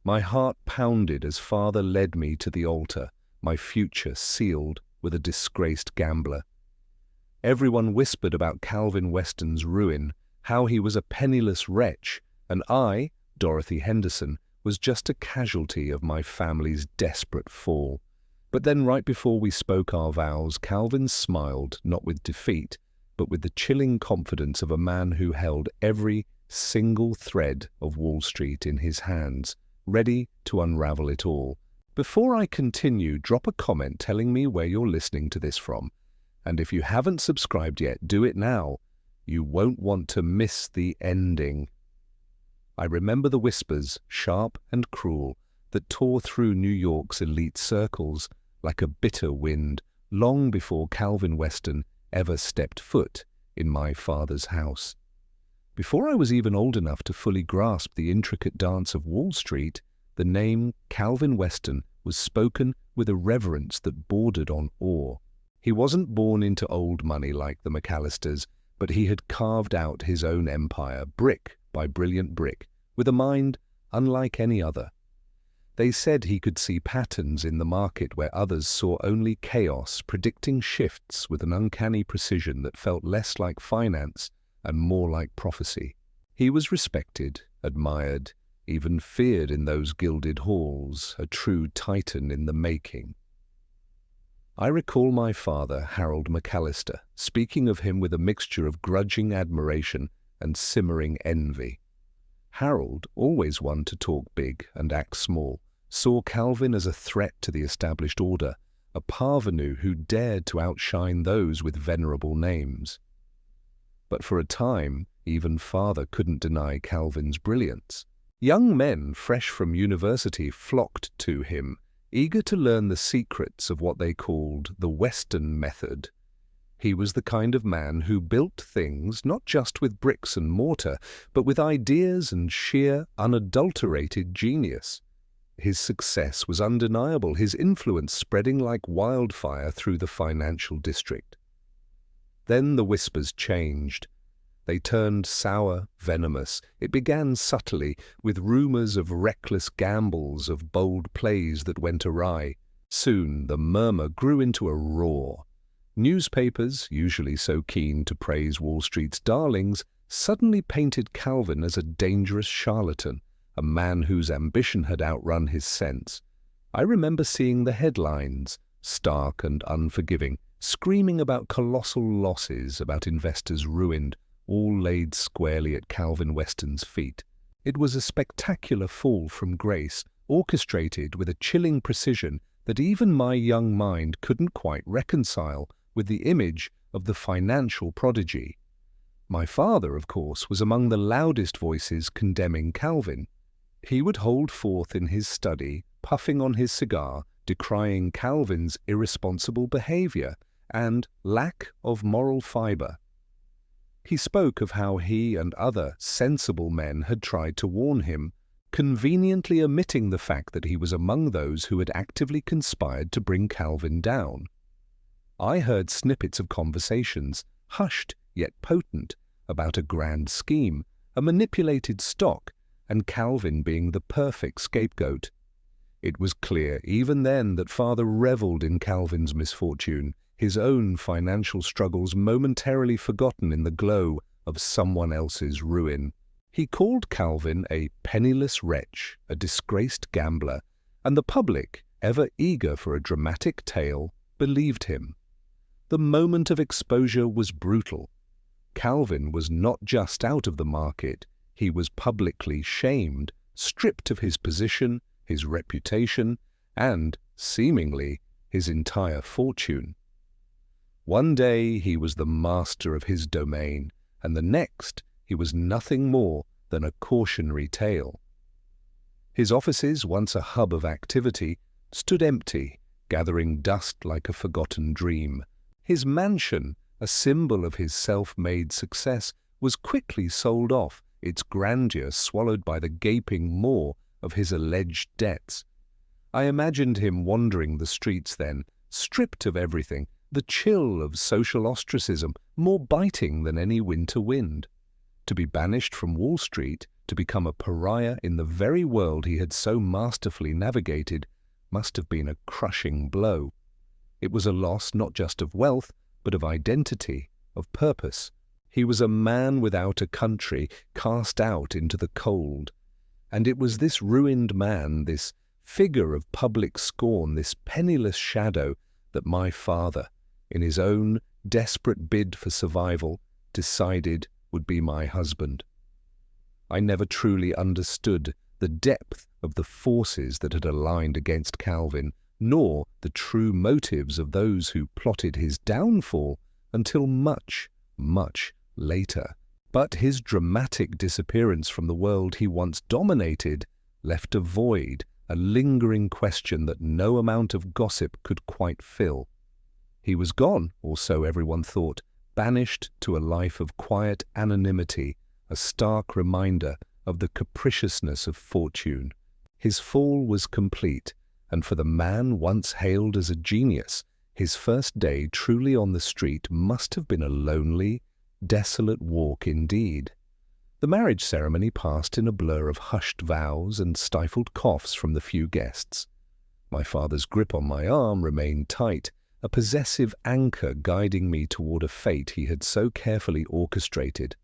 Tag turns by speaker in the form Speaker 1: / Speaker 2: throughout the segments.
Speaker 1: My heart pounded as father led me to the altar, my future sealed with a disgraced gambler. Everyone whispered about Calvin Weston's ruin, how he was a penniless wretch, and I, Dorothy Henderson, was just a casualty of my family's desperate fall. But then right before we spoke our vows, Calvin smiled, not with defeat, but with the chilling confidence of a man who held every single thread of Wall Street in his hands, ready to unravel it all. Before I continue, drop a comment telling me where you're listening to this from. And if you haven't subscribed yet, do it now. You won't want to miss the ending. I remember the whispers, sharp and cruel, that tore through New York's elite circles like a bitter wind long before Calvin Weston ever stepped foot in my father's house. Before I was even old enough to fully grasp the intricate dance of Wall Street, the name Calvin Weston was spoken with a reverence that bordered on awe. He wasn't born into old money like the McAllisters, but he had carved out his own empire, brick by brilliant brick, with a mind unlike any other. They said he could see patterns in the market where others saw only chaos, predicting shifts with an uncanny precision that felt less like finance and more like prophecy. He was respected, admired, even feared in those gilded halls, a true titan in the making. I recall my father, Harold McAllister, speaking of him with a mixture of grudging admiration and simmering envy. Harold, always one to talk big and act small, saw Calvin as a threat to the established order, a parvenu who dared to outshine those with venerable names. But for a time, even father couldn't deny Calvin's brilliance. Young men fresh from university flocked to him, eager to learn the secrets of what they called the Weston method. He was the kind of man who built things not just with bricks and mortar, but with ideas and sheer, unadulterated genius. His success was undeniable, his influence spreading like wildfire through the financial district. Then the whispers changed. They turned sour, venomous. It began subtly, with rumors of reckless gambles, of bold plays that went awry. Soon the murmur grew into a roar. Newspapers, usually so keen to praise Wall Street's darlings, suddenly painted Calvin as a dangerous charlatan, a man whose ambition had outrun his sense. I remember seeing the headlines, stark and unforgiving, screaming about colossal losses, about investors ruined, all laid squarely at Calvin Weston's feet. It was a spectacular fall from grace, orchestrated with a chilling precision that even my young mind couldn't quite reconcile with the image of the financial prodigy. My father, of course, was among the loudest voices condemning Calvin. He would hold forth in his study, puffing on his cigar, decrying Calvin's irresponsible behavior and lack of moral fiber. He spoke of how he and other sensible men had tried to warn him, conveniently omitting the fact that he was among those who had actively conspired to bring Calvin down. I heard snippets of conversations, hushed yet potent, about a grand scheme, a manipulated stock, and Calvin being the perfect scapegoat. It was clear even then that father reveled in Calvin's misfortune, his own financial struggles momentarily forgotten in the glow of someone else's ruin. He called Calvin a penniless wretch, a disgraced gambler, and the public, ever eager for a dramatic tale, believed him. The moment of exposure was brutal. Calvin was not just out of the market, he was publicly shamed, stripped of his position, his reputation, and, seemingly, his entire fortune. One day he was the master of his domain, and the next he was nothing more than a cautionary tale. His offices, once a hub of activity, stood empty, gathering dust like a forgotten dream. His mansion, a symbol of his self-made success, was quickly sold off, its grandeur swallowed by the gaping maw of his alleged debts. I imagined him wandering the streets then, stripped of everything, the chill of social ostracism more biting than any winter wind. To be banished from Wall Street, to become a pariah in the very world he had so masterfully navigated must have been a crushing blow. It was a loss not just of wealth, but of identity, of purpose. He was a man without a country, cast out into the cold. And it was this ruined man, this figure of public scorn, this penniless shadow, that my father, in his own desperate bid for survival, decided would be my husband. I never truly understood the depth of the forces that had aligned against Calvin, nor the true motives of those who plotted his downfall until much, much later. But his dramatic disappearance from the world he once dominated left a void, a lingering question that no amount of gossip could quite fill. He was gone, or so everyone thought, banished to a life of quiet anonymity, a stark reminder of the capriciousness of fortune. His fall was complete, and for the man once hailed as a genius, his first day truly on the street must have been a lonely, desolate walk indeed. The marriage ceremony passed in a blur of hushed vows and stifled coughs from the few guests. My father's grip on my arm remained tight, a possessive anchor guiding me toward a fate he had so carefully orchestrated.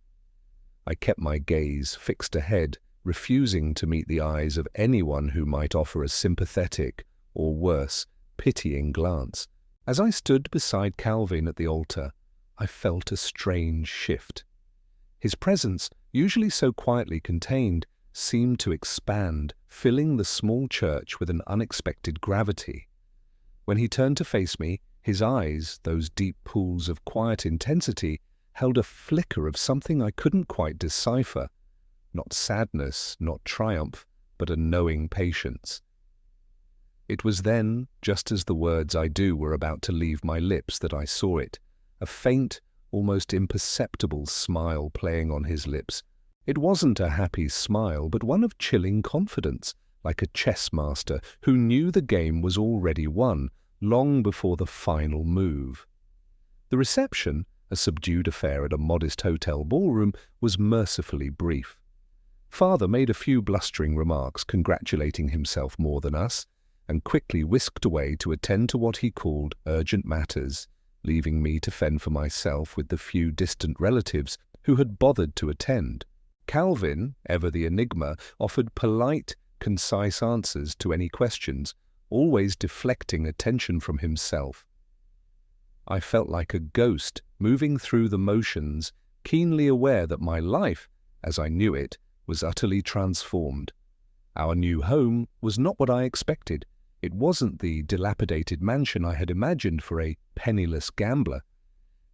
Speaker 1: I kept my gaze fixed ahead, refusing to meet the eyes of anyone who might offer a sympathetic, or worse, pitying glance. As I stood beside Calvin at the altar, I felt a strange shift. His presence, usually so quietly contained, seemed to expand, filling the small church with an unexpected gravity. When he turned to face me, his eyes, those deep pools of quiet intensity, held a flicker of something I couldn't quite decipher. Not sadness, not triumph, but a knowing patience. It was then, just as the words "I do" were about to leave my lips, that I saw it, a faint, almost imperceptible smile playing on his lips. It wasn't a happy smile, but one of chilling confidence, like a chess master who knew the game was already won, long before the final move. The reception, a subdued affair at a modest hotel ballroom, was mercifully brief. Father made a few blustering remarks congratulating himself more than us, and quickly whisked away to attend to what he called urgent matters, leaving me to fend for myself with the few distant relatives who had bothered to attend. Calvin, ever the enigma, offered polite, concise answers to any questions, always deflecting attention from himself. I felt like a ghost moving through the motions, keenly aware that my life, as I knew it, was utterly transformed. Our new home was not what I expected. It wasn't the dilapidated mansion I had imagined for a penniless gambler.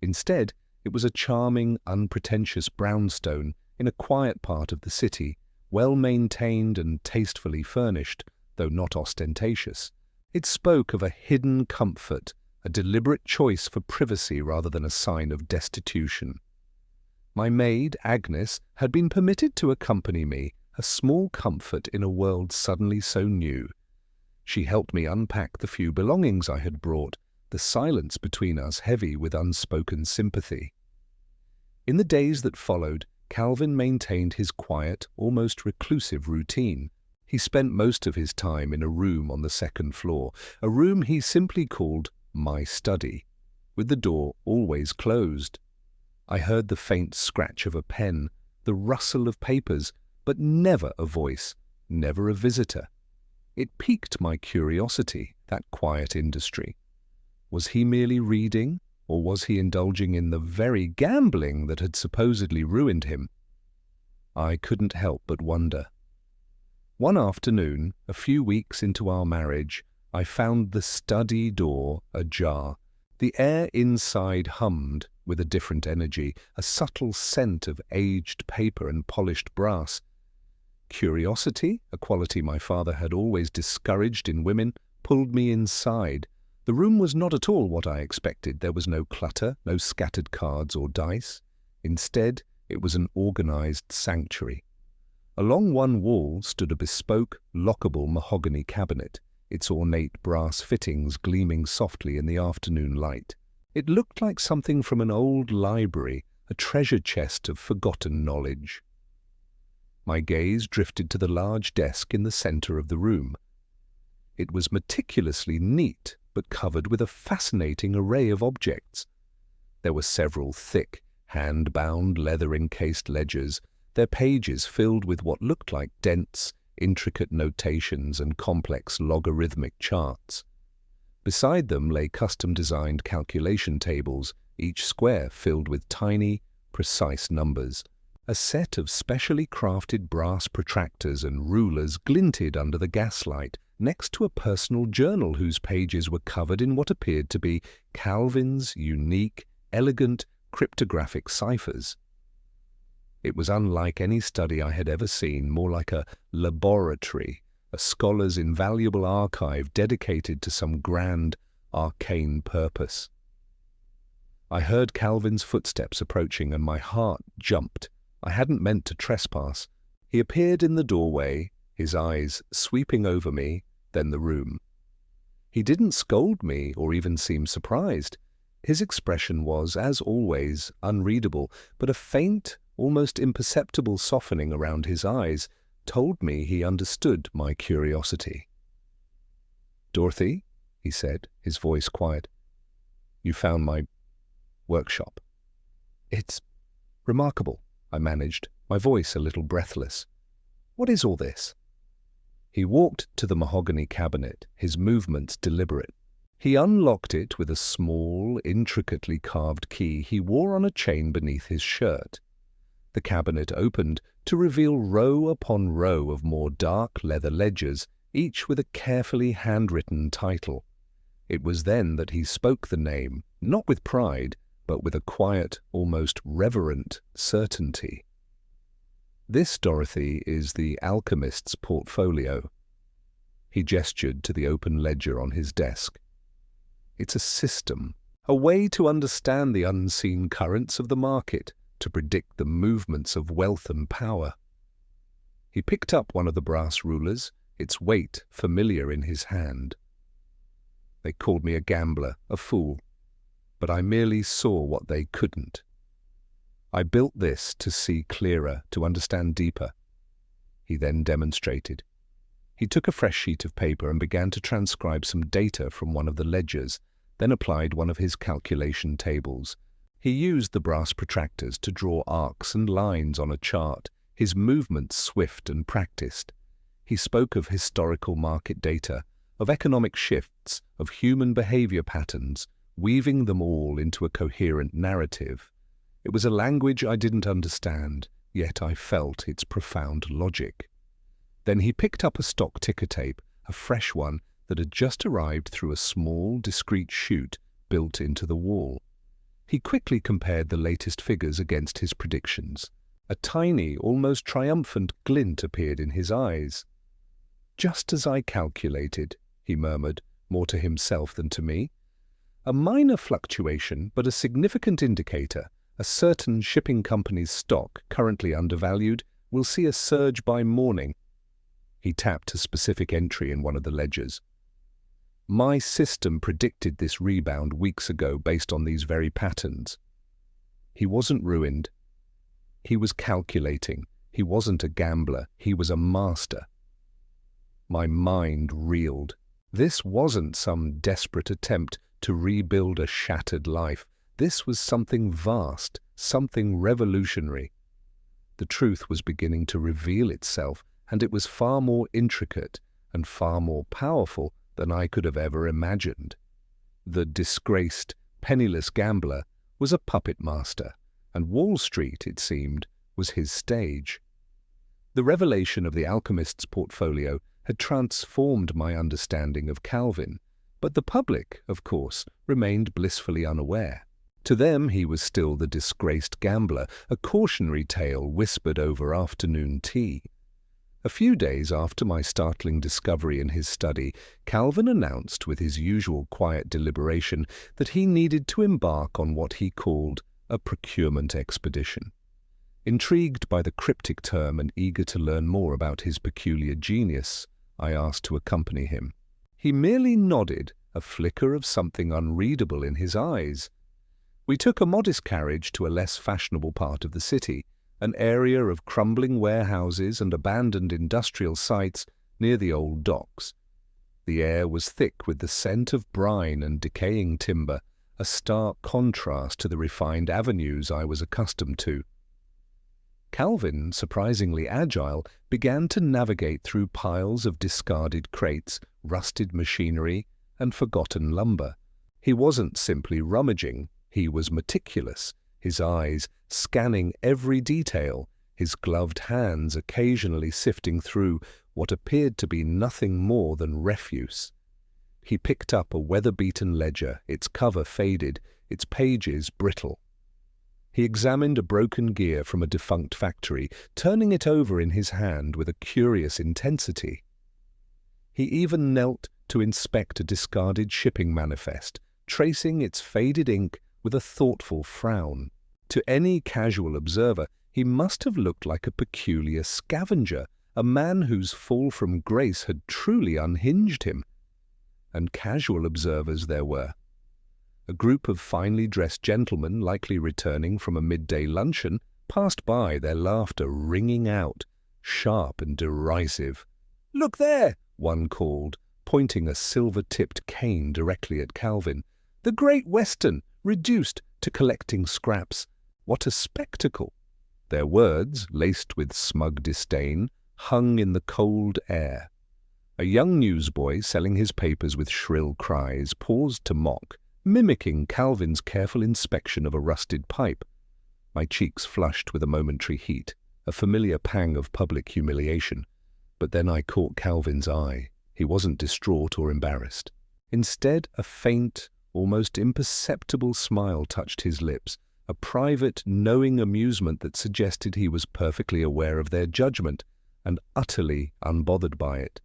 Speaker 1: Instead, it was a charming, unpretentious brownstone in a quiet part of the city, well maintained and tastefully furnished, though not ostentatious. It spoke of a hidden comfort, a deliberate choice for privacy rather than a sign of destitution. My maid, Agnes, had been permitted to accompany me, a small comfort in a world suddenly so new. She helped me unpack the few belongings I had brought, the silence between us heavy with unspoken sympathy. In the days that followed, Calvin maintained his quiet, almost reclusive routine. He spent most of his time in a room on the second floor, a room he simply called my study, with the door always closed. I heard the faint scratch of a pen, the rustle of papers, but never a voice, never a visitor. It piqued my curiosity, that quiet industry. Was he merely reading, or was he indulging in the very gambling that had supposedly ruined him? I couldn't help but wonder. One afternoon, a few weeks into our marriage, I found the study door ajar. The air inside hummed with a different energy, a subtle scent of aged paper and polished brass. Curiosity, a quality my father had always discouraged in women, pulled me inside. The room was not at all what I expected. There was no clutter, no scattered cards or dice. Instead, it was an organized sanctuary. Along one wall stood a bespoke, lockable mahogany cabinet, its ornate brass fittings gleaming softly in the afternoon light. It looked like something from an old library, a treasure chest of forgotten knowledge. My gaze drifted to the large desk in the center of the room. It was meticulously neat, but covered with a fascinating array of objects. There were several thick, hand-bound, leather-encased ledgers, their pages filled with what looked like dense, intricate notations and complex logarithmic charts. Beside them lay custom-designed calculation tables, each square filled with tiny, precise numbers. A set of specially crafted brass protractors and rulers glinted under the gaslight, next to a personal journal whose pages were covered in what appeared to be Calvin's unique, elegant, cryptographic ciphers. It was unlike any study I had ever seen, more like a laboratory, a scholar's invaluable archive dedicated to some grand, arcane purpose. I heard Calvin's footsteps approaching and my heart jumped. I hadn't meant to trespass. He appeared in the doorway, his eyes sweeping over me, then the room. He didn't scold me or even seem surprised. His expression was, as always, unreadable, but a faint, almost imperceptible softening around his eyes told me he understood my curiosity. "Dorothy," he said, his voice quiet, "you found my workshop." "It's remarkable," I managed, my voice a little breathless. "What is all this?" He walked to the mahogany cabinet, his movements deliberate. He unlocked it with a small, intricately carved key he wore on a chain beneath his shirt. The cabinet opened to reveal row upon row of more dark leather ledgers, each with a carefully handwritten title. It was then that he spoke the name, not with pride, but with a quiet, almost reverent certainty. "This, Dorothy, is the alchemist's portfolio." He gestured to the open ledger on his desk. "It's a system, a way to understand the unseen currents of the market, to predict the movements of wealth and power." He picked up one of the brass rulers, its weight familiar in his hand. "They called me a gambler, a fool, but I merely saw what they couldn't. I built this to see clearer, to understand deeper." He then demonstrated. He took a fresh sheet of paper and began to transcribe some data from one of the ledgers, then applied one of his calculation tables. He used the brass protractors to draw arcs and lines on a chart, his movements swift and practiced. He spoke of historical market data, of economic shifts, of human behavior patterns, weaving them all into a coherent narrative. It was a language I didn't understand, yet I felt its profound logic. Then he picked up a stock ticker tape, a fresh one that had just arrived through a small, discreet chute built into the wall. He quickly compared the latest figures against his predictions. A tiny, almost triumphant glint appeared in his eyes. "Just as I calculated," he murmured, more to himself than to me. "A minor fluctuation, but a significant indicator. A certain shipping company's stock, currently undervalued, will see a surge by morning." He tapped a specific entry in one of the ledgers. "My system predicted this rebound weeks ago based on these very patterns." He wasn't ruined. He was calculating. He wasn't a gambler. He was a master. My mind reeled. This wasn't some desperate attempt to rebuild a shattered life. This was something vast, something revolutionary. The truth was beginning to reveal itself, and it was far more intricate and far more powerful than I could have ever imagined. The disgraced, penniless gambler was a puppet master, and Wall Street, it seemed, was his stage. The revelation of the alchemist's portfolio had transformed my understanding of Calvin, but the public, of course, remained blissfully unaware. To them he was still the disgraced gambler, a cautionary tale whispered over afternoon tea. A few days after my startling discovery in his study, Calvin announced with his usual quiet deliberation that he needed to embark on what he called a procurement expedition. Intrigued by the cryptic term and eager to learn more about his peculiar genius, I asked to accompany him. He merely nodded, a flicker of something unreadable in his eyes. We took a modest carriage to a less fashionable part of the city, an area of crumbling warehouses and abandoned industrial sites near the old docks. The air was thick with the scent of brine and decaying timber, a stark contrast to the refined avenues I was accustomed to. Calvin, surprisingly agile, began to navigate through piles of discarded crates, rusted machinery, and forgotten lumber. He wasn't simply rummaging, he was meticulous, his eyes scanning every detail, his gloved hands occasionally sifting through what appeared to be nothing more than refuse. He picked up a weather-beaten ledger, its cover faded, its pages brittle. He examined a broken gear from a defunct factory, turning it over in his hand with a curious intensity. He even knelt to inspect a discarded shipping manifest, tracing its faded ink with a thoughtful frown. To any casual observer, he must have looked like a peculiar scavenger, a man whose fall from grace had truly unhinged him. And casual observers there were. A group of finely dressed gentlemen, likely returning from a midday luncheon, passed by, their laughter ringing out, sharp and derisive. "Look there!" one called, pointing a silver-tipped cane directly at Calvin. "The Great Western, reduced to collecting scraps. What a spectacle!" Their words, laced with smug disdain, hung in the cold air. A young newsboy selling his papers with shrill cries paused to mock, mimicking Calvin's careful inspection of a rusted pipe. My cheeks flushed with a momentary heat, a familiar pang of public humiliation. But then I caught Calvin's eye. He wasn't distraught or embarrassed. Instead, a faint, almost imperceptible smile touched his lips, a private, knowing amusement that suggested he was perfectly aware of their judgment and utterly unbothered by it.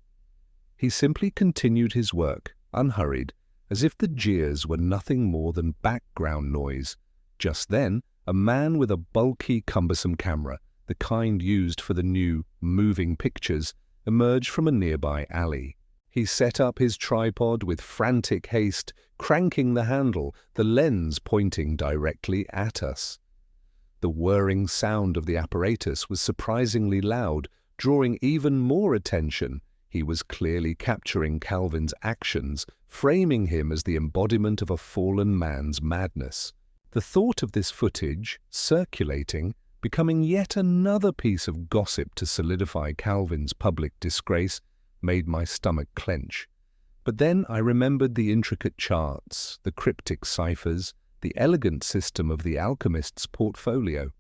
Speaker 1: He simply continued his work, unhurried, as if the jeers were nothing more than background noise. Just then, a man with a bulky, cumbersome camera, the kind used for the new moving pictures, emerged from a nearby alley. He set up his tripod with frantic haste, cranking the handle, the lens pointing directly at us. The whirring sound of the apparatus was surprisingly loud, drawing even more attention. He was clearly capturing Calvin's actions, framing him as the embodiment of a fallen man's madness. The thought of this footage, circulating, becoming yet another piece of gossip to solidify Calvin's public disgrace, made my stomach clench. But then I remembered the intricate charts, the cryptic ciphers, the elegant system of the alchemist's portfolio.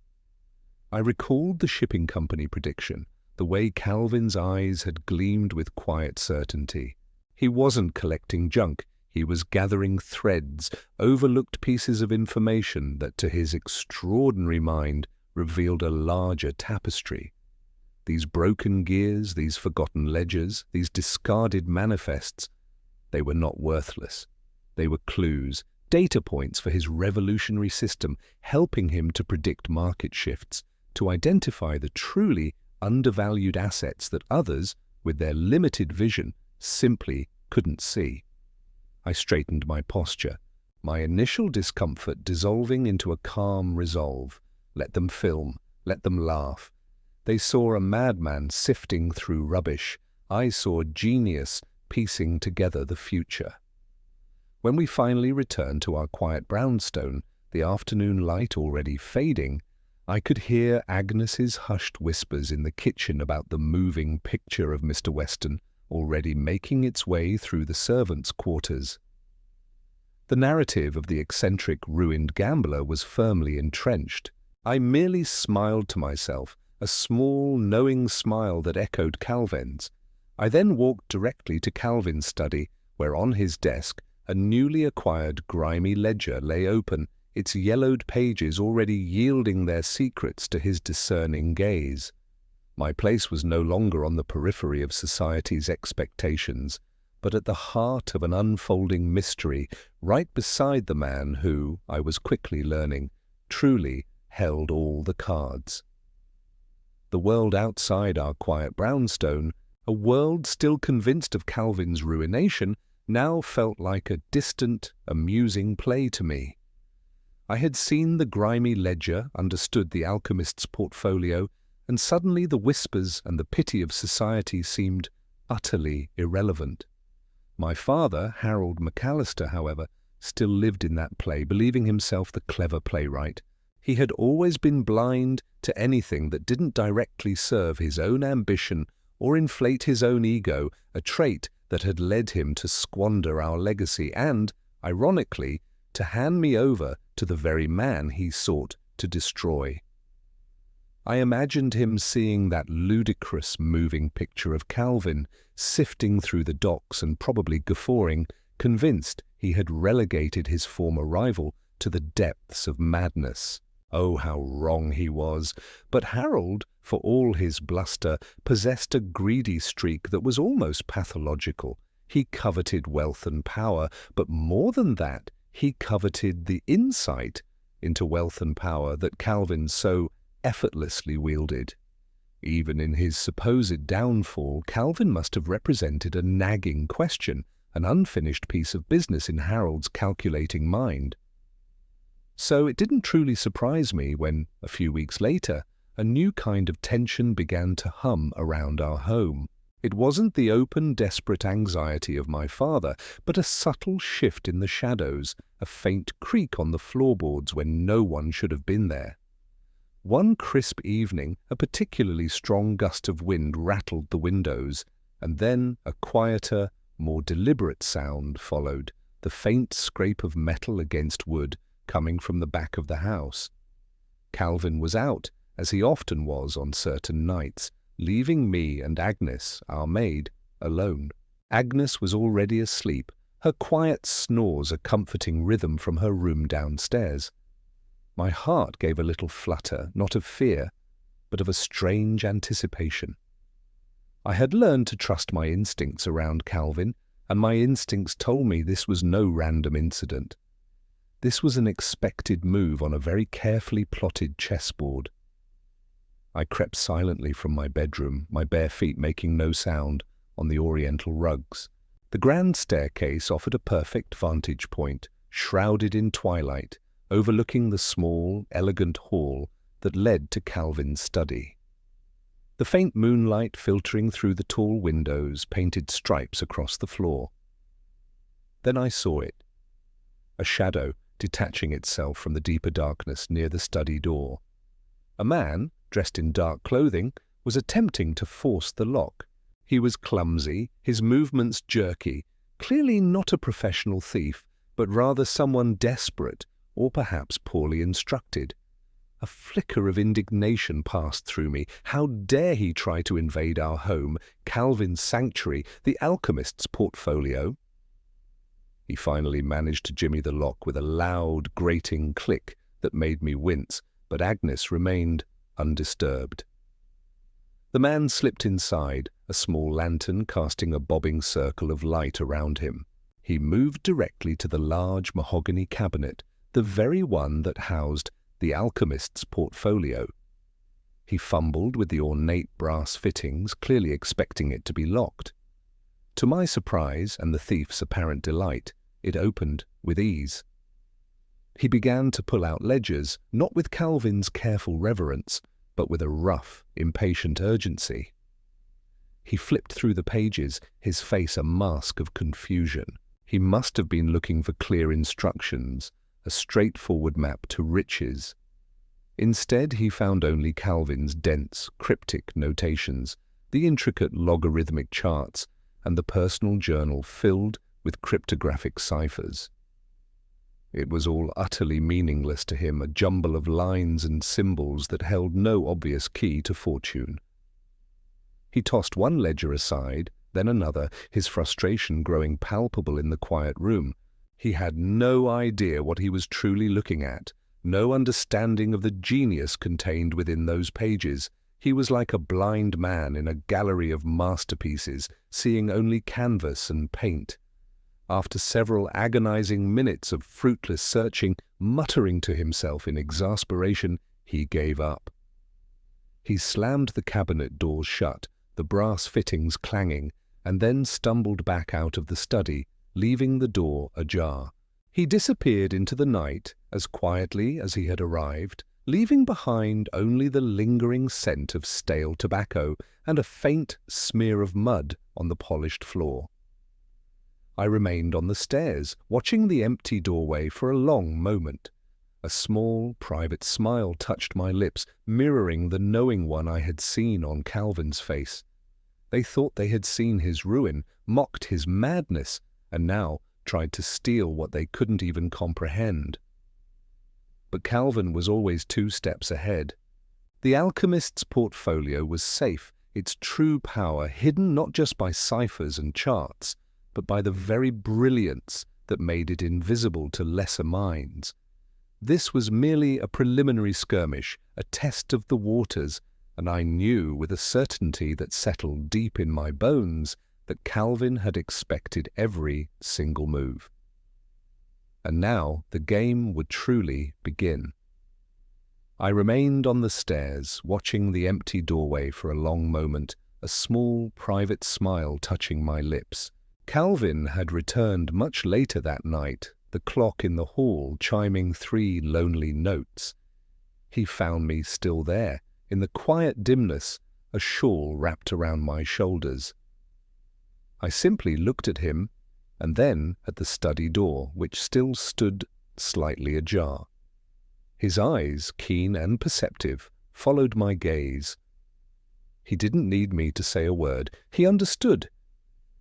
Speaker 1: I recalled the shipping company prediction, the way Calvin's eyes had gleamed with quiet certainty. He wasn't collecting junk, he was gathering threads, overlooked pieces of information that to his extraordinary mind revealed a larger tapestry. These broken gears, these forgotten ledgers, these discarded manifests, they were not worthless. They were clues, data points for his revolutionary system, helping him to predict market shifts, to identify the truly undervalued assets that others, with their limited vision, simply couldn't see. I straightened my posture, my initial discomfort dissolving into a calm resolve. Let them film, let them laugh. They saw a madman sifting through rubbish. I saw genius piecing together the future. When we finally returned to our quiet brownstone, the afternoon light already fading, I could hear Agnes's hushed whispers in the kitchen about the moving picture of Mr. Weston already making its way through the servants' quarters. The narrative of the eccentric, ruined gambler was firmly entrenched. I merely smiled to myself, a small, knowing smile that echoed Calvin's. I then walked directly to Calvin's study, where on his desk a newly acquired grimy ledger lay open, its yellowed pages already yielding their secrets to his discerning gaze. My place was no longer on the periphery of society's expectations, but at the heart of an unfolding mystery, right beside the man who, I was quickly learning, truly held all the cards. The world outside our quiet brownstone, a world still convinced of Calvin's ruination, now felt like a distant, amusing play to me. I had seen the grimy ledger, understood the alchemist's portfolio, and suddenly the whispers and the pity of society seemed utterly irrelevant. My father, Harold McAllister, however, still lived in that play, believing himself the clever playwright. He had always been blind to anything that didn't directly serve his own ambition or inflate his own ego, a trait that had led him to squander our legacy and, ironically, to hand me over to the very man he sought to destroy. I imagined him seeing that ludicrous moving picture of Calvin, sifting through the docks and probably guffawing, convinced he had relegated his former rival to the depths of madness. Oh, how wrong he was! But Harold, for all his bluster, possessed a greedy streak that was almost pathological. He coveted wealth and power, but more than that, he coveted the insight into wealth and power that Calvin so effortlessly wielded. Even in his supposed downfall, Calvin must have represented a nagging question, an unfinished piece of business in Harold's calculating mind. So it didn't truly surprise me when, a few weeks later, a new kind of tension began to hum around our home. It wasn't the open, desperate anxiety of my father, but a subtle shift in the shadows, a faint creak on the floorboards when no one should have been there. One crisp evening, a particularly strong gust of wind rattled the windows, and then a quieter, more deliberate sound followed, the faint scrape of metal against wood coming from the back of the house. Calvin was out, as he often was on certain nights, leaving me and Agnes, our maid, alone. Agnes was already asleep, her quiet snores a comforting rhythm from her room downstairs. My heart gave a little flutter, not of fear, but of a strange anticipation. I had learned to trust my instincts around Calvin, and my instincts told me this was no random incident. This was an expected move on a very carefully plotted chessboard. I crept silently from my bedroom, my bare feet making no sound on the oriental rugs. The grand staircase offered a perfect vantage point, shrouded in twilight, overlooking the small, elegant hall that led to Calvin's study. The faint moonlight filtering through the tall windows painted stripes across the floor. Then I saw it, a shadow detaching itself from the deeper darkness near the study door. A man, dressed in dark clothing, was attempting to force the lock. He was clumsy, his movements jerky, clearly not a professional thief, but rather someone desperate or perhaps poorly instructed. A flicker of indignation passed through me. How dare he try to invade our home, Calvin's sanctuary, the alchemist's portfolio? He finally managed to jimmy the lock with a loud, grating click that made me wince, but Agnes remained undisturbed. The man slipped inside, a small lantern casting a bobbing circle of light around him. He moved directly to the large mahogany cabinet, the very one that housed the alchemist's portfolio. He fumbled with the ornate brass fittings, clearly expecting it to be locked. To my surprise and the thief's apparent delight, it opened with ease. He began to pull out ledgers, not with Calvin's careful reverence, but with a rough, impatient urgency. He flipped through the pages, his face a mask of confusion. He must have been looking for clear instructions, a straightforward map to riches. Instead, he found only Calvin's dense, cryptic notations, the intricate logarithmic charts, and the personal journal filled with cryptographic ciphers. It was all utterly meaningless to him, a jumble of lines and symbols that held no obvious key to fortune. He tossed one ledger aside, then another, his frustration growing palpable in the quiet room. He had no idea what he was truly looking at, no understanding of the genius contained within those pages. He was like a blind man in a gallery of masterpieces, seeing only canvas and paint. After several agonizing minutes of fruitless searching, muttering to himself in exasperation, he gave up. He slammed the cabinet doors shut, the brass fittings clanging, and then stumbled back out of the study, leaving the door ajar. He disappeared into the night as quietly as he had arrived, leaving behind only the lingering scent of stale tobacco and a faint smear of mud on the polished floor. I remained on the stairs, watching the empty doorway for a long moment. A small, private smile touched my lips, mirroring the knowing one I had seen on Calvin's face. They thought they had seen his ruin, mocked his madness, and now tried to steal what they couldn't even comprehend. But Calvin was always 2 steps ahead. The alchemist's portfolio was safe, its true power hidden not just by ciphers and charts, but by the very brilliance that made it invisible to lesser minds. This was merely a preliminary skirmish, a test of the waters, and I knew with a certainty that settled deep in my bones that Calvin had expected every single move. And now the game would truly begin. I remained on the stairs, watching the empty doorway for a long moment, a small, private smile touching my lips. Calvin had returned much later that night, the clock in the hall chiming 3 lonely notes. He found me still there, in the quiet dimness, a shawl wrapped around my shoulders. I simply looked at him, and then at the study door, which still stood slightly ajar. His eyes, keen and perceptive, followed my gaze. He didn't need me to say a word. He understood.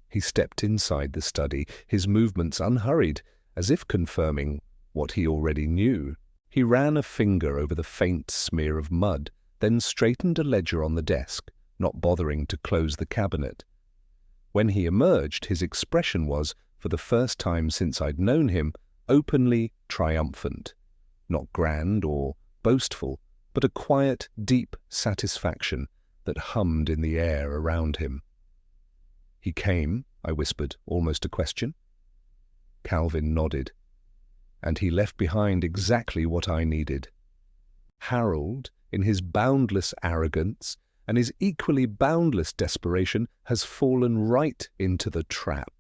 Speaker 1: He stepped inside the study, his movements unhurried, as if confirming what he already knew. He ran a finger over the faint smear of mud, then straightened a ledger on the desk, not bothering to close the cabinet. When he emerged, his expression was, for the first time since I'd known him, openly triumphant. Not grand or boastful, but a quiet, deep satisfaction that hummed in the air around him. "He came," I whispered, almost a question. Calvin nodded. "And he left behind exactly what I needed. Harold, in his boundless arrogance and his equally boundless desperation, has fallen right into the trap."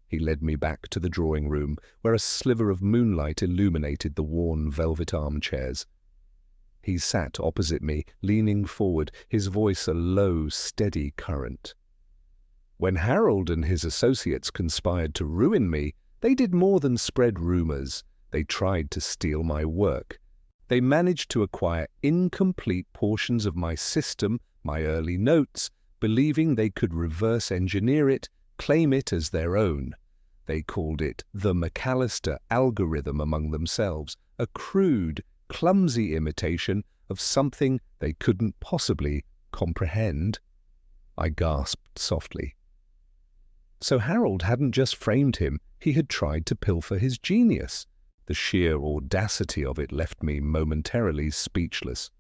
Speaker 1: He led me back to the drawing room, where a sliver of moonlight illuminated the worn velvet armchairs. He sat opposite me, leaning forward, his voice a low, steady current. "When Harold and his associates conspired to ruin me, they did more than spread rumors. They tried to steal my work. They managed to acquire incomplete portions of my system, my early notes, believing they could reverse engineer it, claim it as their own. They called it the McAllister algorithm among themselves, a crude, clumsy imitation of something they couldn't possibly comprehend." I gasped softly. So Harold hadn't just framed him, he had tried to pilfer his genius. The sheer audacity of it left me momentarily speechless.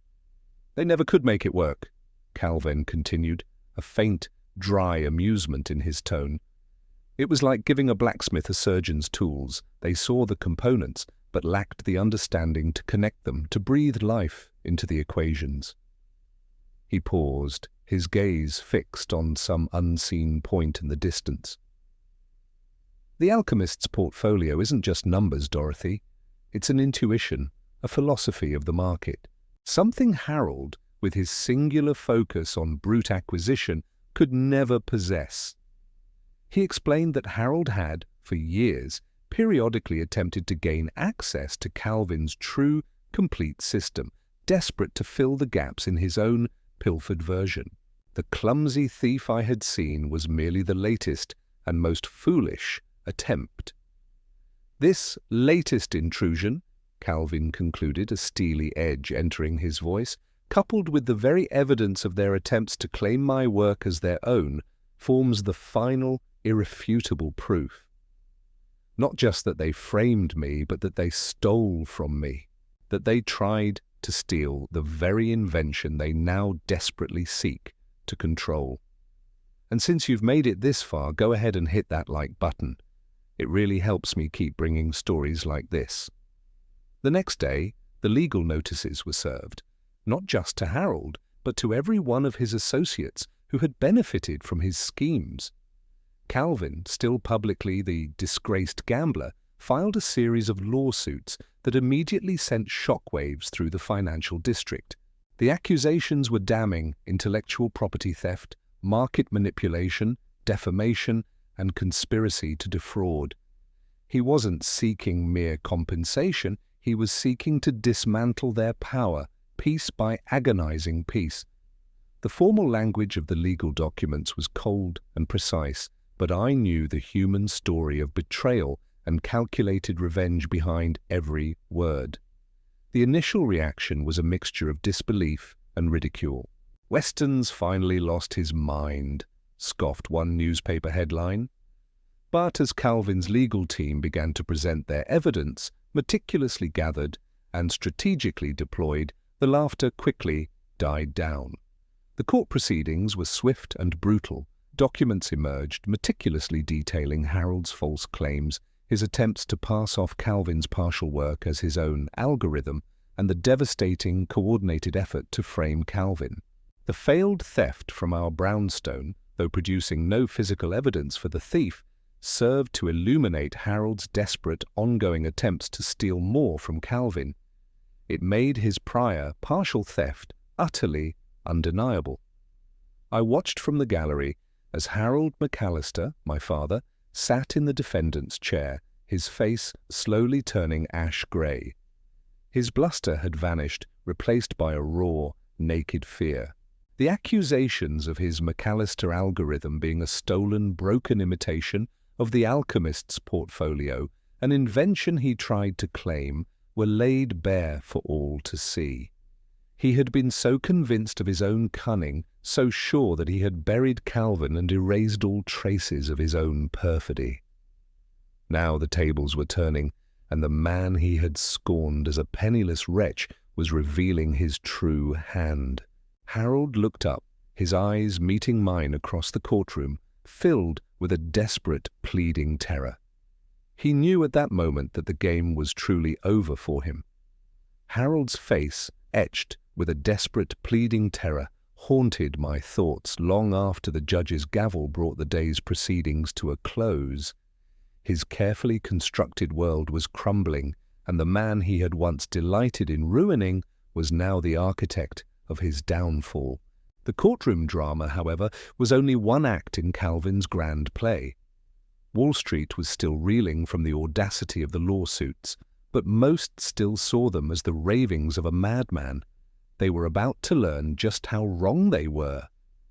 Speaker 1: "They never could make it work," Calvin continued, a faint, dry amusement in his tone. "It was like giving a blacksmith a surgeon's tools. They saw the components, but lacked the understanding to connect them, to breathe life into the equations." He paused, his gaze fixed on some unseen point in the distance. "The alchemist's portfolio isn't just numbers, Dorothy. It's an intuition, a philosophy of the market. Something Harold, with his singular focus on brute acquisition, could never possess." He explained that Harold had, for years, periodically attempted to gain access to Calvin's true, complete system, desperate to fill the gaps in his own pilfered version. The clumsy thief I had seen was merely the latest and most foolish attempt. "This latest intrusion," Calvin concluded, a steely edge entering his voice, "coupled with the very evidence of their attempts to claim my work as their own, forms the final, irrefutable proof. Not just that they framed me, but that they stole from me, that they tried to steal the very invention they now desperately seek to control. And since you've made it this far, go ahead and hit that like button. It really helps me keep bringing stories like this." The next day, the legal notices were served, not just to Harold, but to every one of his associates who had benefited from his schemes. Calvin, still publicly the disgraced gambler, filed a series of lawsuits that immediately sent shockwaves through the financial district. The accusations were damning: intellectual property theft, market manipulation, defamation, and conspiracy to defraud. He wasn't seeking mere compensation, he was seeking to dismantle their power, piece by agonizing piece. The formal language of the legal documents was cold and precise, but I knew the human story of betrayal and calculated revenge behind every word. The initial reaction was a mixture of disbelief and ridicule. "Weston's finally lost his mind," scoffed one newspaper headline. But as Calvin's legal team began to present their evidence, meticulously gathered and strategically deployed, the laughter quickly died down. The court proceedings were swift and brutal. Documents emerged, meticulously detailing Harold's false claims, his attempts to pass off Calvin's partial work as his own algorithm, and the devastating, coordinated effort to frame Calvin. The failed theft from our brownstone, though producing no physical evidence for the thief, served to illuminate Harold's desperate, ongoing attempts to steal more from Calvin. It made his prior, partial theft utterly undeniable. I watched from the gallery as Harold McAllister, my father, sat in the defendant's chair, his face slowly turning ash-grey. His bluster had vanished, replaced by a raw, naked fear. The accusations of his McAllister algorithm being a stolen, broken imitation of the alchemist's portfolio, an invention he tried to claim, were laid bare for all to see. He had been so convinced of his own cunning, so sure that he had buried Calvin and erased all traces of his own perfidy. Now the tables were turning, and the man he had scorned as a penniless wretch was revealing his true hand. Harold looked up, his eyes meeting mine across the courtroom, filled with a desperate, pleading terror. He knew at that moment that the game was truly over for him. Harold's face, etched with a desperate, pleading terror, haunted my thoughts long after the judge's gavel brought the day's proceedings to a close. His carefully constructed world was crumbling, and the man he had once delighted in ruining was now the architect of his downfall. The courtroom drama, however, was only one act in Calvin's grand play. Wall Street was still reeling from the audacity of the lawsuits, but most still saw them as the ravings of a madman. They were about to learn just how wrong they were.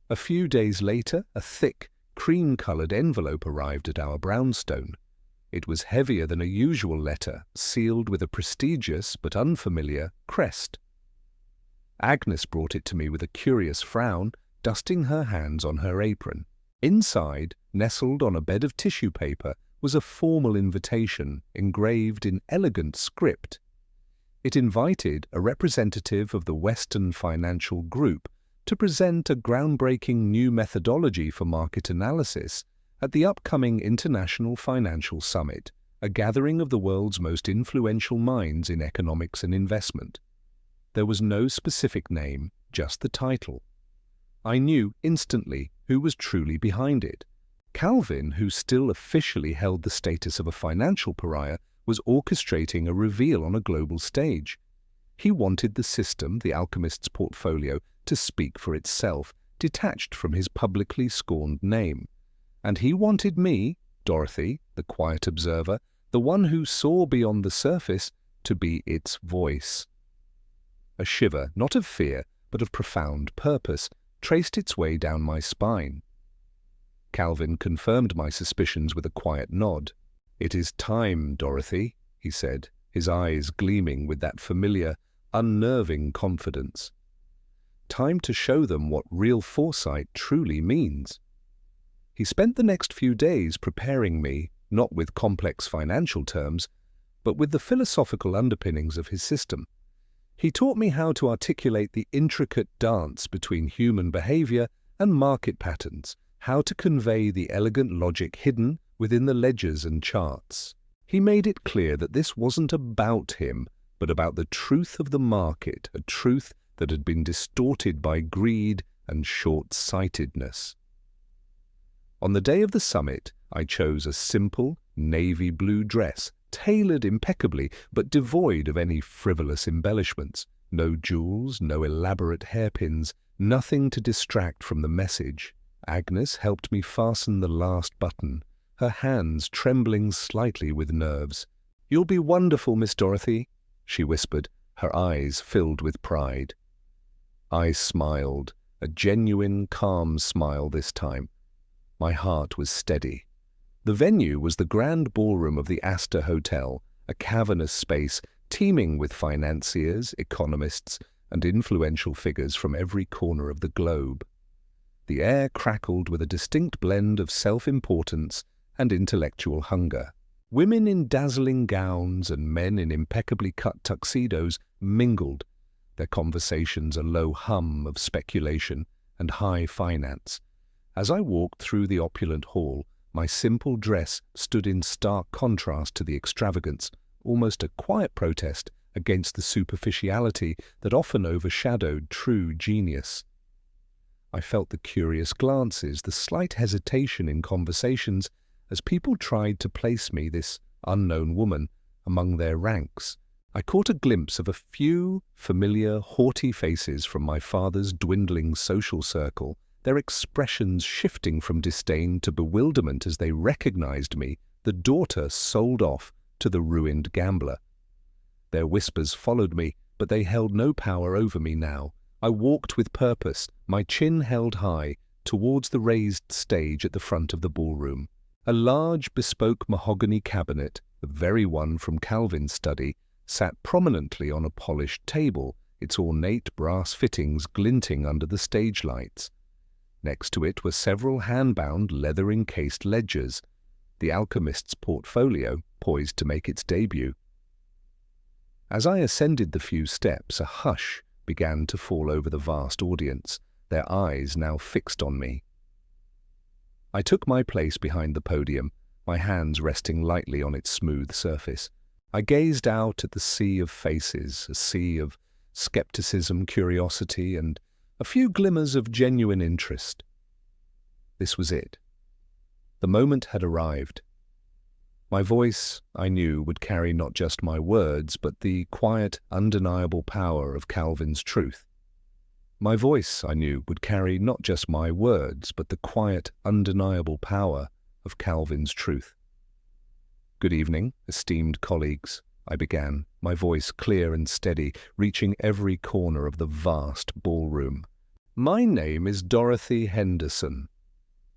Speaker 1: A few days later, a thick, cream-colored envelope arrived at our brownstone. It was heavier than a usual letter, sealed with a prestigious but unfamiliar crest. Agnes brought it to me with a curious frown, dusting her hands on her apron. Inside, nestled on a bed of tissue paper, was a formal invitation engraved in elegant script. It invited a representative of the Weston Financial Group to present a groundbreaking new methodology for market analysis at the upcoming International Financial Summit, a gathering of the world's most influential minds in economics and investment. There was no specific name, just the title. I knew instantly who was truly behind it. Calvin, who still officially held the status of a financial pariah, was orchestrating a reveal on a global stage. He wanted the system, the alchemist's portfolio, to speak for itself, detached from his publicly scorned name. And he wanted me, Dorothy, the quiet observer, the one who saw beyond the surface, to be its voice. A shiver, not of fear, but of profound purpose, traced its way down my spine. Calvin confirmed my suspicions with a quiet nod. "It is time, Dorothy," he said, his eyes gleaming with that familiar, unnerving confidence. "Time to show them what real foresight truly means." He spent the next few days preparing me, not with complex financial terms, but with the philosophical underpinnings of his system. He taught me how to articulate the intricate dance between human behavior and market patterns, how to convey the elegant logic hidden within the ledgers and charts. He made it clear that this wasn't about him, but about the truth of the market, a truth that had been distorted by greed and short-sightedness. On the day of the summit, I chose a simple navy blue dress tailored impeccably, but devoid of any frivolous embellishments. No jewels, no elaborate hairpins, nothing to distract from the message. Agnes helped me fasten the last button, her hands trembling slightly with nerves. "You'll be wonderful, Miss Dorothy," she whispered, her eyes filled with pride. I smiled, a genuine, calm smile this time. My heart was steady. The venue was the grand ballroom of the Astor Hotel, a cavernous space teeming with financiers, economists, and influential figures from every corner of the globe. The air crackled with a distinct blend of self-importance and intellectual hunger. Women in dazzling gowns and men in impeccably cut tuxedos mingled, their conversations a low hum of speculation and high finance. As I walked through the opulent hall, my simple dress stood in stark contrast to the extravagance, almost a quiet protest against the superficiality that often overshadowed true genius. I felt the curious glances, the slight hesitation in conversations, as people tried to place me, this unknown woman, among their ranks. I caught a glimpse of a few familiar, haughty faces from my father's dwindling social circle, their expressions shifting from disdain to bewilderment as they recognized me, the daughter sold off to the ruined gambler. Their whispers followed me, but they held no power over me now. I walked with purpose, my chin held high, towards the raised stage at the front of the ballroom. A large, bespoke mahogany cabinet, the very one from Calvin's study, sat prominently on a polished table, its ornate brass fittings glinting under the stage lights. Next to it were several hand-bound, leather-encased ledgers, the alchemist's portfolio poised to make its debut. As I ascended the few steps, a hush began to fall over the vast audience, their eyes now fixed on me. I took my place behind the podium, my hands resting lightly on its smooth surface. I gazed out at the sea of faces, a sea of skepticism, curiosity, and a few glimmers of genuine interest. This was it. The moment had arrived. My voice, I knew, would carry not just my words, but the quiet, undeniable power of Calvin's truth. My voice, I knew, would carry not just my words, but the quiet, undeniable power of Calvin's truth. "Good evening, esteemed colleagues," I began, my voice clear and steady, reaching every corner of the vast ballroom. "My name is Dorothy Henderson."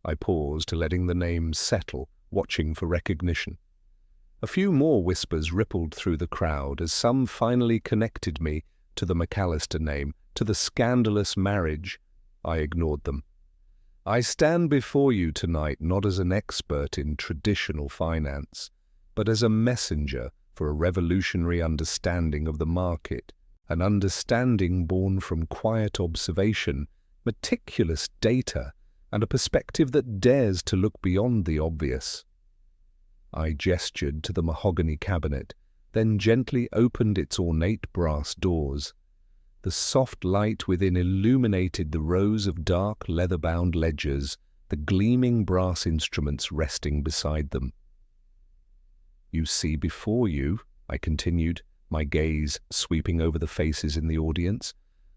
Speaker 1: I paused, letting the name settle, watching for recognition. A few more whispers rippled through the crowd as some finally connected me to the McAllister name, to the scandalous marriage. I ignored them. "I stand before you tonight not as an expert in traditional finance, but as a messenger for a revolutionary understanding of the market, an understanding born from quiet observation, meticulous data, and a perspective that dares to look beyond the obvious." I gestured to the mahogany cabinet, then gently opened its ornate brass doors. The soft light within illuminated the rows of dark leather-bound ledgers, the gleaming brass instruments resting beside them. "You see before you," I continued, my gaze sweeping over the faces in the audience,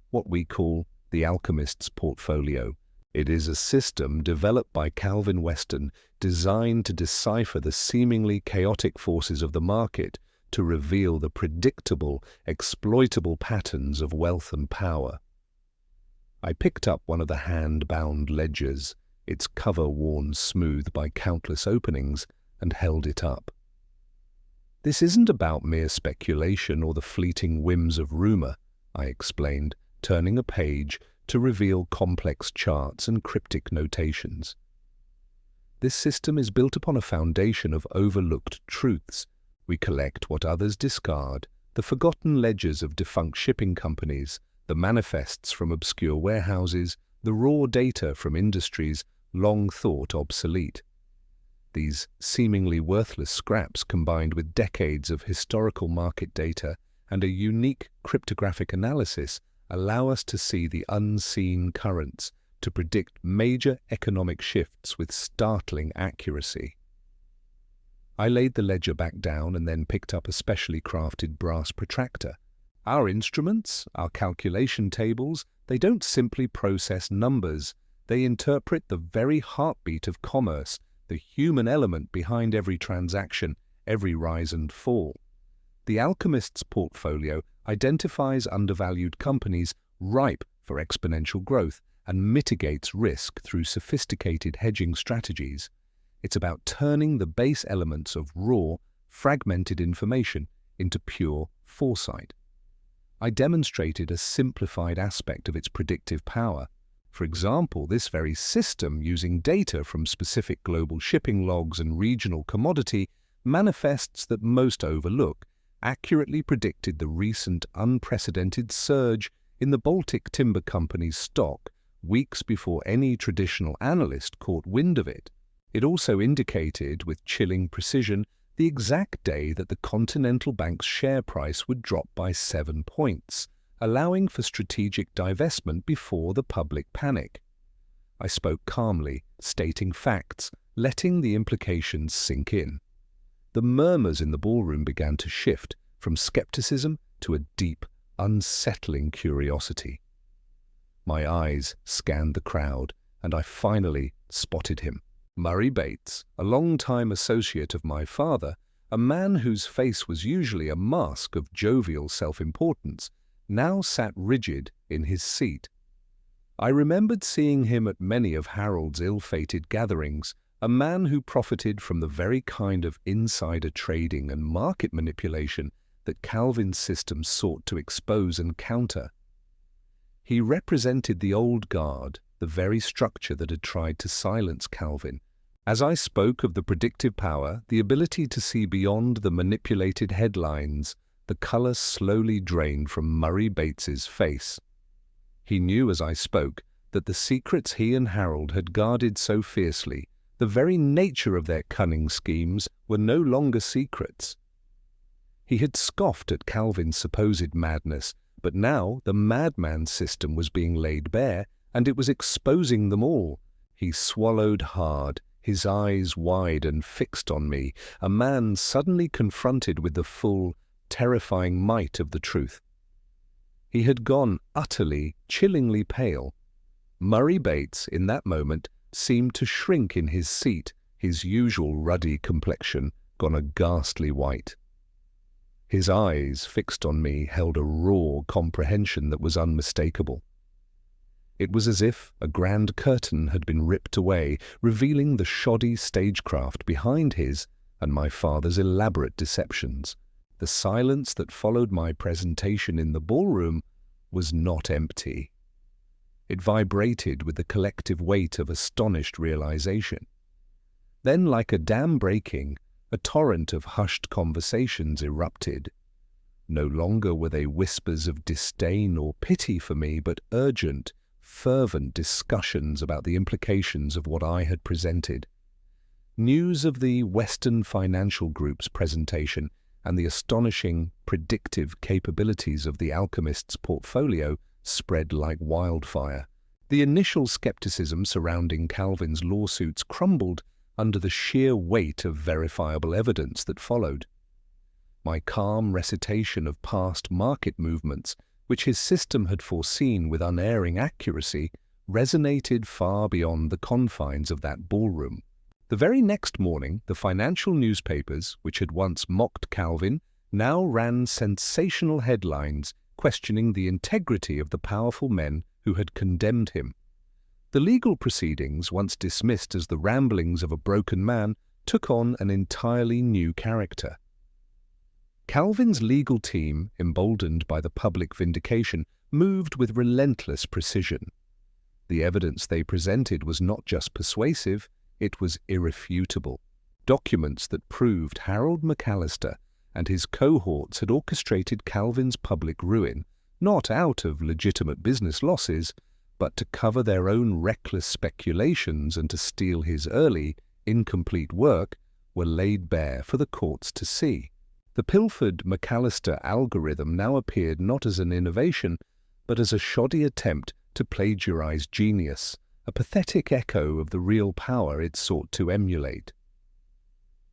Speaker 1: "what we call the alchemist's portfolio. It is a system developed by Calvin Weston, designed to decipher the seemingly chaotic forces of the market, to reveal the predictable, exploitable patterns of wealth and power." I picked up one of the hand-bound ledgers, its cover worn smooth by countless openings, and held it up. "This isn't about mere speculation or the fleeting whims of rumor," I explained, turning a page to reveal complex charts and cryptic notations. "This system is built upon a foundation of overlooked truths. We collect what others discard, the forgotten ledgers of defunct shipping companies, the manifests from obscure warehouses, the raw data from industries long thought obsolete. These seemingly worthless scraps, combined with decades of historical market data and a unique cryptographic analysis, allow us to see the unseen currents, to predict major economic shifts with startling accuracy." I laid the ledger back down and then picked up a specially crafted brass protractor. Our instruments, our calculation tables, they don't simply process numbers. They interpret the very heartbeat of commerce, the human element behind every transaction, every rise and fall. The alchemist's portfolio identifies undervalued companies ripe for exponential growth and mitigates risk through sophisticated hedging strategies. It's about turning the base elements of raw, fragmented information into pure foresight. I demonstrated a simplified aspect of its predictive power. For example, this very system, using data from specific global shipping logs and regional commodity manifests that most overlook, accurately predicted the recent unprecedented surge in the Baltic Timber Company's stock weeks before any traditional analyst caught wind of it. It also indicated with chilling precision the exact day that the Continental Bank's share price would drop by 7 points, allowing for strategic divestment before the public panic. I spoke calmly, stating facts, letting the implications sink in. The murmurs in the ballroom began to shift from skepticism to a deep, unsettling curiosity. My eyes scanned the crowd, and I finally spotted him. Murray Bates, a long-time associate of my father, a man whose face was usually a mask of jovial self-importance, now sat rigid in his seat. I remembered seeing him at many of Harold's ill-fated gatherings, a man who profited from the very kind of insider trading and market manipulation that Calvin's system sought to expose and counter. He represented the old guard, the very structure that had tried to silence Calvin. As I spoke of the predictive power, the ability to see beyond the manipulated headlines, the color slowly drained from Murray Bates's face. He knew as I spoke that the secrets he and Harold had guarded so fiercely, the very nature of their cunning schemes, were no longer secrets. He had scoffed at Calvin's supposed madness, but now the madman system was being laid bare, and it was exposing them all. He swallowed hard, his eyes wide and fixed on me, a man suddenly confronted with the full, terrifying might of the truth. He had gone utterly, chillingly pale. Murray Bates, in that moment, seemed to shrink in his seat, his usual ruddy complexion gone a ghastly white. His eyes, fixed on me, held a raw comprehension that was unmistakable. It was as if a grand curtain had been ripped away, revealing the shoddy stagecraft behind his and my father's elaborate deceptions. The silence that followed my presentation in the ballroom was not empty. It vibrated with the collective weight of astonished realization. Then, like a dam breaking, a torrent of hushed conversations erupted. No longer were they whispers of disdain or pity for me, but urgent, fervent discussions about the implications of what I had presented. News of the Western Financial Group's presentation and the astonishing predictive capabilities of the alchemist's portfolio spread like wildfire. The initial skepticism surrounding Calvin's lawsuits crumbled under the sheer weight of verifiable evidence that followed. My calm recitation of past market movements, which his system had foreseen with unerring accuracy, resonated far beyond the confines of that ballroom. The very next morning, the financial newspapers, which had once mocked Calvin, now ran sensational headlines questioning the integrity of the powerful men who had condemned him. The legal proceedings, once dismissed as the ramblings of a broken man, took on an entirely new character. Calvin's legal team, emboldened by the public vindication, moved with relentless precision. The evidence they presented was not just persuasive, it was irrefutable. Documents that proved Harold McAllister and his cohorts had orchestrated Calvin's public ruin, not out of legitimate business losses, but to cover their own reckless speculations and to steal his early, incomplete work, were laid bare for the courts to see. The pilfered McAllister algorithm now appeared not as an innovation, but as a shoddy attempt to plagiarize genius, a pathetic echo of the real power it sought to emulate.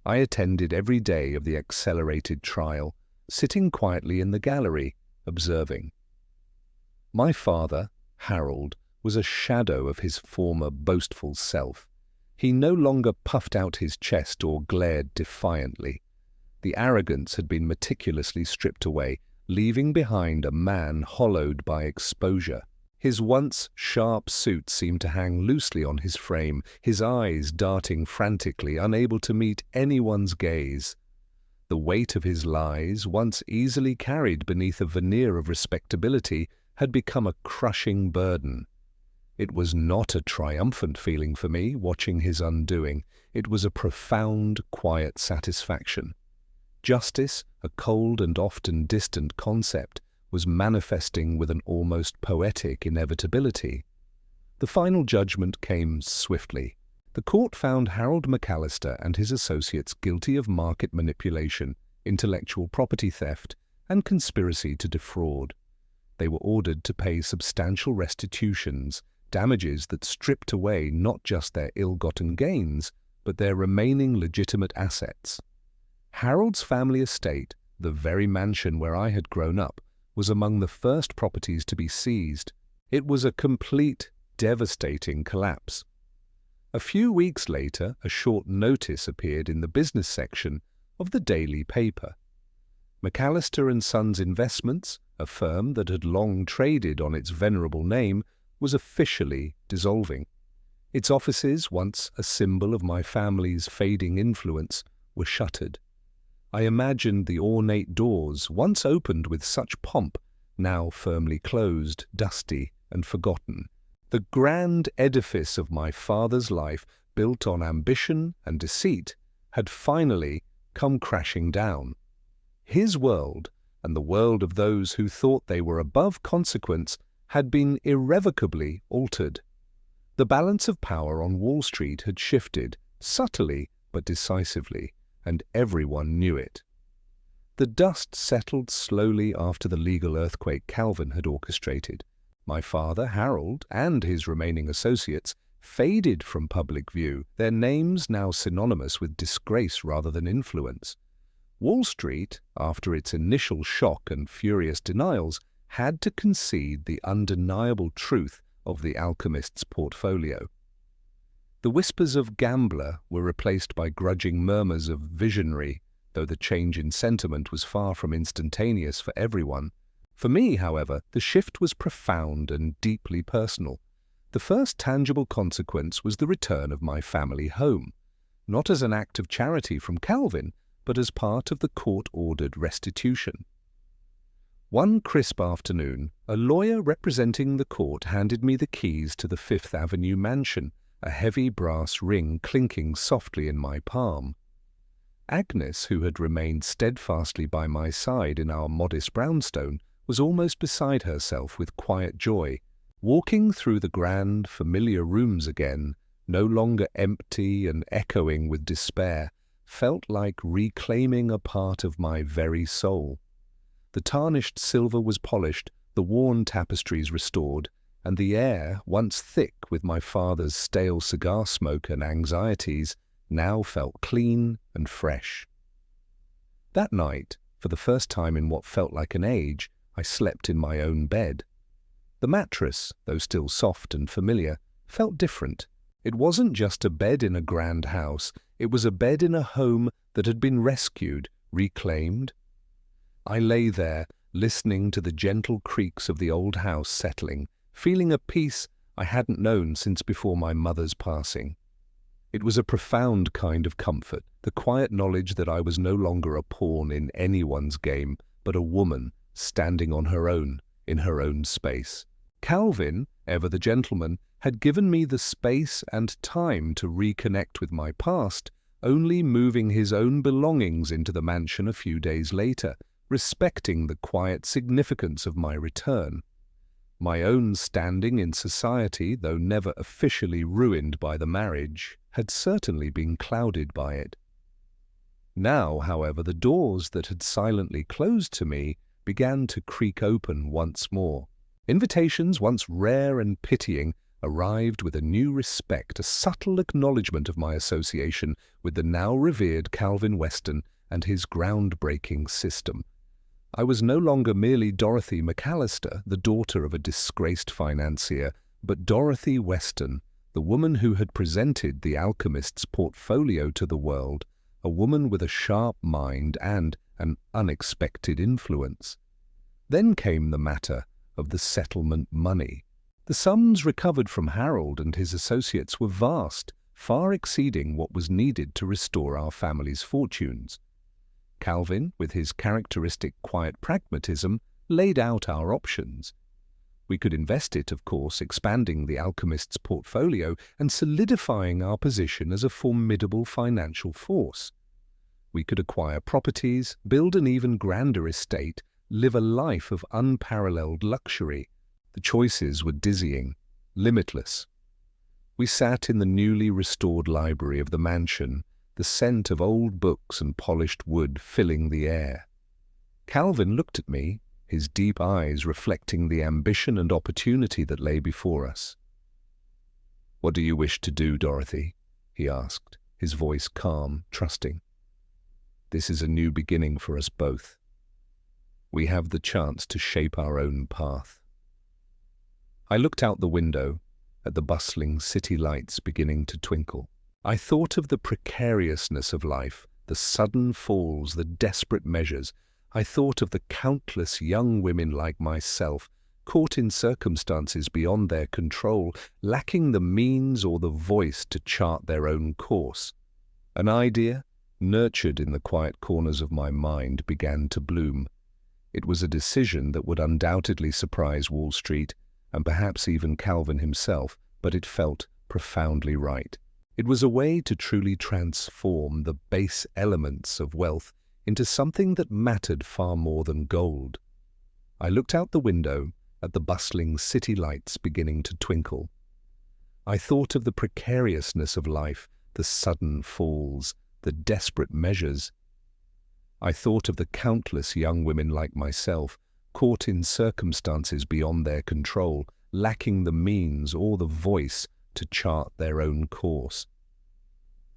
Speaker 1: I attended every day of the accelerated trial, sitting quietly in the gallery, observing. My father, Harold, was a shadow of his former boastful self. He no longer puffed out his chest or glared defiantly. The arrogance had been meticulously stripped away, leaving behind a man hollowed by exposure. His once sharp suit seemed to hang loosely on his frame, his eyes darting frantically, unable to meet anyone's gaze. The weight of his lies, once easily carried beneath a veneer of respectability, had become a crushing burden. It was not a triumphant feeling for me, watching his undoing. It was a profound, quiet satisfaction. Justice, a cold and often distant concept, was manifesting with an almost poetic inevitability. The final judgment came swiftly. The court found Harold McAllister and his associates guilty of market manipulation, intellectual property theft, and conspiracy to defraud. They were ordered to pay substantial restitutions, damages that stripped away not just their ill-gotten gains, but their remaining legitimate assets. Harold's family estate, the very mansion where I had grown up, was among the first properties to be seized. It was a complete, devastating collapse. A few weeks later, a short notice appeared in the business section of the daily paper. McAllister and Sons Investments, a firm that had long traded on its venerable name, was officially dissolving. Its offices, once a symbol of my family's fading influence, were shuttered. I imagined the ornate doors, once opened with such pomp, now firmly closed, dusty and forgotten. The grand edifice of my father's life, built on ambition and deceit, had finally come crashing down. His world, and the world of those who thought they were above consequence, had been irrevocably altered. The balance of power on Wall Street had shifted, subtly but decisively, and everyone knew it. The dust settled slowly after the legal earthquake Calvin had orchestrated. My father, Harold, and his remaining associates faded from public view, their names now synonymous with disgrace rather than influence. Wall Street, after its initial shock and furious denials, had to concede the undeniable truth of the alchemist's portfolio. The whispers of gambler were replaced by grudging murmurs of visionary, though the change in sentiment was far from instantaneous for everyone. For me, however, the shift was profound and deeply personal. The first tangible consequence was the return of my family home, not as an act of charity from Calvin, but as part of the court-ordered restitution. One crisp afternoon, a lawyer representing the court handed me the keys to the Fifth Avenue mansion, a heavy brass ring clinking softly in my palm. Agnes, who had remained steadfastly by my side in our modest brownstone, was almost beside herself with quiet joy. Walking through the grand, familiar rooms again, no longer empty and echoing with despair, felt like reclaiming a part of my very soul. The tarnished silver was polished, the worn tapestries restored, and the air, once thick with my father's stale cigar smoke and anxieties, now felt clean and fresh. That night, for the first time in what felt like an age, I slept in my own bed. The mattress, though still soft and familiar, felt different. It wasn't just a bed in a grand house, it was a bed in a home that had been rescued, reclaimed. I lay there, listening to the gentle creaks of the old house settling, feeling a peace I hadn't known since before my mother's passing. It was a profound kind of comfort, the quiet knowledge that I was no longer a pawn in anyone's game, but a woman standing on her own, in her own space. Calvin, ever the gentleman, had given me the space and time to reconnect with my past, only moving his own belongings into the mansion a few days later, respecting the quiet significance of my return. My own standing in society, though never officially ruined by the marriage, had certainly been clouded by it. Now, however, the doors that had silently closed to me began to creak open once more. Invitations, once rare and pitying, arrived with a new respect, a subtle acknowledgement of my association with the now revered Calvin Weston and his groundbreaking system. I was no longer merely Dorothy McAllister, the daughter of a disgraced financier, but Dorothy Weston, the woman who had presented the alchemist's portfolio to the world, a woman with a sharp mind and an unexpected influence. Then came the matter of the settlement money. The sums recovered from Harold and his associates were vast, far exceeding what was needed to restore our family's fortunes. Calvin, with his characteristic quiet pragmatism, laid out our options. We could invest it, of course, expanding the alchemist's portfolio and solidifying our position as a formidable financial force. We could acquire properties, build an even grander estate, live a life of unparalleled luxury. The choices were dizzying, limitless. We sat in the newly restored library of the mansion, the scent of old books and polished wood filling the air. Calvin looked at me, his deep eyes reflecting the ambition and opportunity that lay before us. "What do you wish to do, Dorothy?" he asked, his voice calm, trusting. "This is a new beginning for us both. We have the chance to shape our own path." I looked out the window at the bustling city lights beginning to twinkle. I thought of the precariousness of life, the sudden falls, the desperate measures. I thought of the countless young women like myself, caught in circumstances beyond their control, lacking the means or the voice to chart their own course. An idea, nurtured in the quiet corners of my mind, began to bloom. It was a decision that would undoubtedly surprise Wall Street, and perhaps even Calvin himself, but it felt profoundly right. It was a way to truly transform the base elements of wealth into something that mattered far more than gold. I looked out the window at the bustling city lights beginning to twinkle. I thought of the precariousness of life, the sudden falls, the desperate measures. I thought of the countless young women like myself, caught in circumstances beyond their control, lacking the means or the voice to chart their own course.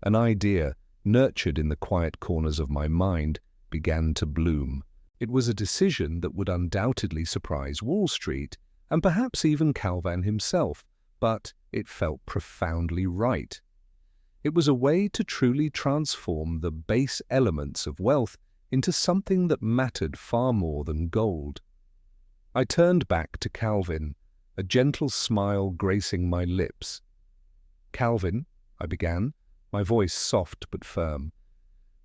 Speaker 1: An idea, nurtured in the quiet corners of my mind, began to bloom. It was a decision that would undoubtedly surprise Wall Street, and perhaps even Calvin himself, but it felt profoundly right. It was a way to truly transform the base elements of wealth into something that mattered far more than gold. I turned back to Calvin, a gentle smile gracing my lips. "Calvin," I began, my voice soft but firm,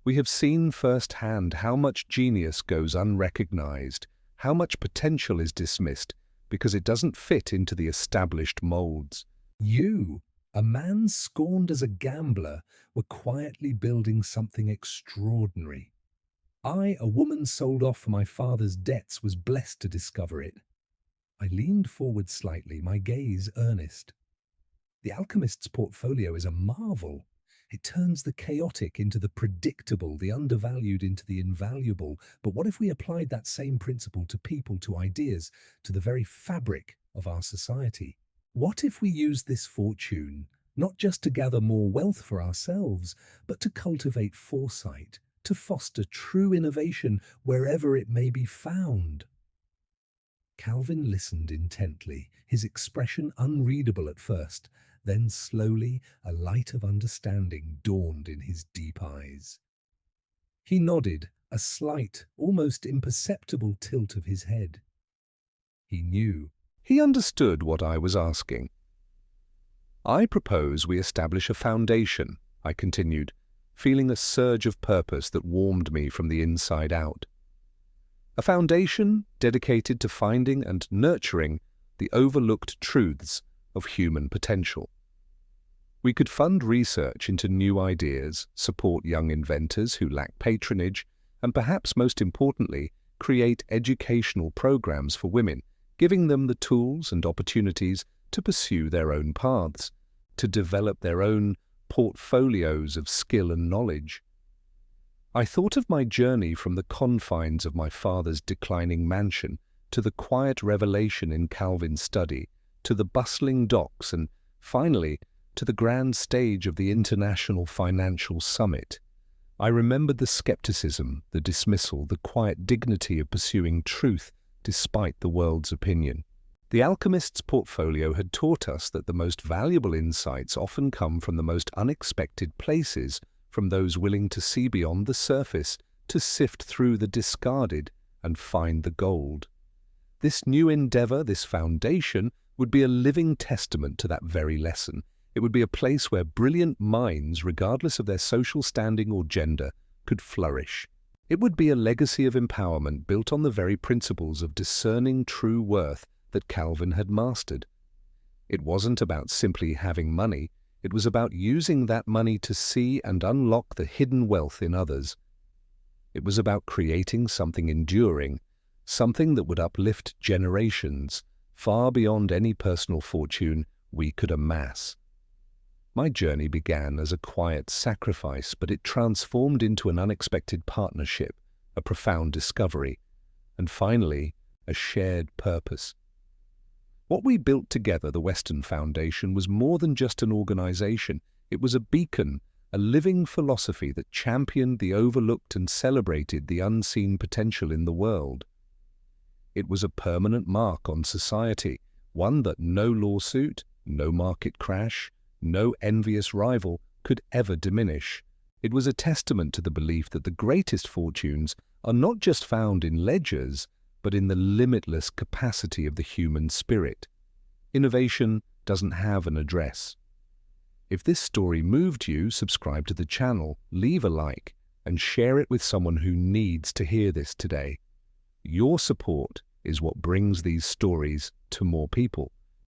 Speaker 1: "we have seen firsthand how much genius goes unrecognized, how much potential is dismissed because it doesn't fit into the established molds. You, a man scorned as a gambler, were quietly building something extraordinary. I, a woman sold off for my father's debts, was blessed to discover it." I leaned forward slightly, my gaze earnest. "The alchemist's portfolio is a marvel. It turns the chaotic into the predictable, the undervalued into the invaluable. But what if we applied that same principle to people, to ideas, to the very fabric of our society? What if we used this fortune not just to gather more wealth for ourselves, but to cultivate foresight, to foster true innovation wherever it may be found?" Calvin listened intently, his expression unreadable at first. Then slowly a light of understanding dawned in his deep eyes. He nodded, a slight, almost imperceptible tilt of his head. He knew. He understood what I was asking. "I propose we establish a foundation," I continued, feeling a surge of purpose that warmed me from the inside out. "A foundation dedicated to finding and nurturing the overlooked truths of human potential. We could fund research into new ideas, support young inventors who lack patronage, and perhaps most importantly, create educational programs for women, giving them the tools and opportunities to pursue their own paths, to develop their own portfolios of skill and knowledge. I thought of my journey from the confines of my father's declining mansion to the quiet revelation in Calvin's study, to the bustling docks, and finally to the grand stage of the International Financial Summit. I remembered the skepticism, the dismissal, the quiet dignity of pursuing truth despite the world's opinion. The alchemist's portfolio had taught us that the most valuable insights often come from the most unexpected places, from those willing to see beyond the surface, to sift through the discarded and find the gold. This new endeavor, this foundation, would be a living testament to that very lesson. It would be a place where brilliant minds, regardless of their social standing or gender, could flourish. It would be a legacy of empowerment built on the very principles of discerning true worth that Calvin had mastered. It wasn't about simply having money, it was about using that money to see and unlock the hidden wealth in others. It was about creating something enduring, something that would uplift generations, far beyond any personal fortune we could amass. My journey began as a quiet sacrifice, but it transformed into an unexpected partnership, a profound discovery, and finally, a shared purpose. What we built together, the Western Foundation, was more than just an organization. It was a beacon, a living philosophy that championed the overlooked and celebrated the unseen potential in the world. It was a permanent mark on society, one that no lawsuit, no market crash, no envious rival could ever diminish. It was a testament to the belief that the greatest fortunes are not just found in ledgers, but in the limitless capacity of the human spirit. Innovation doesn't have an address. If this story moved you, subscribe to the channel, leave a like, and share it with someone who needs to hear this today. Your support is what brings these stories to more people.